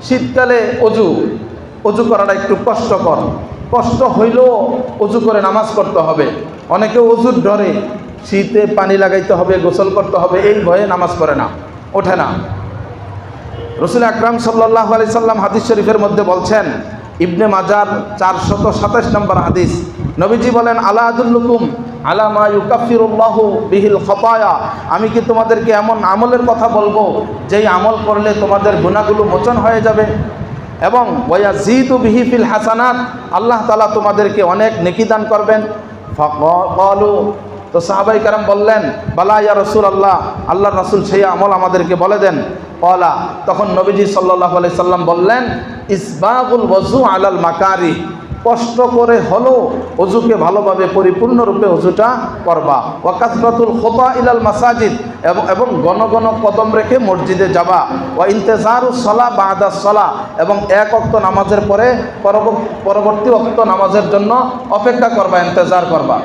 শীতকালে অজু করাটা একটু কষ্টকর, কষ্ট হইলেও অজু করে নামাজ পড়তে হবে। অনেকে অজুর ডরে শীতে পানি লাগাইতে হবে, গোসল করতে হবে, এই ভয়ে নামাজ পড়ে না, ওঠে না। রাসূল আকরাম সাল্লাল্লাহু আলাইহি সাল্লাম হাদিস শরীফের মধ্যে বলছেন, ইবনে মাজার 427 নম্বর হাদিস, নবীজি বলেন, আলা আদুল্লুকুম আলা মা ইউকাফিরুল্লাহু বিহিল খতায়া, আমি কি তোমাদেরকে এমন আমলের কথা বলবো যেই আমল করলে তোমাদের গুনাহগুলো মোচন হয়ে যাবে এবং ওয়ায়াজিদু বিহি ফিল হাসানাত, আল্লাহ তাআলা তোমাদেরকে অনেক নেকি দান করবেন। ফাকালু, তো সাহাবায়ে কেরাম বললেন, বালা ইয়া রাসূলুল্লাহ, আল্লাহর রাসূল সেই আমল আমাদেরকে বলে দেন। ক্বালা, তখন নবীজি সাল্লাল্লাহু আলাইহি সাল্লাম বললেন, ইসবাগুল ওযু আলাল মাকারি, কষ্ট করে হলো অজুকে ভালোভাবে পরিপূর্ণরূপে অজুটা করবা। ওয়া কাসরাতুল খুতা ইলাল মাসাজিদ, এবং ঘন ঘন কদম রেখে মসজিদে যাবা। ওয়া ইন্তেজারুস সালাহ বাদাস সালাহ, এবং এক ওয়াক্ত নামাজের পরে পরবর্তী ওয়াক্ত নামাজের জন্য অপেক্ষা করবা, ইন্তেজার করবা।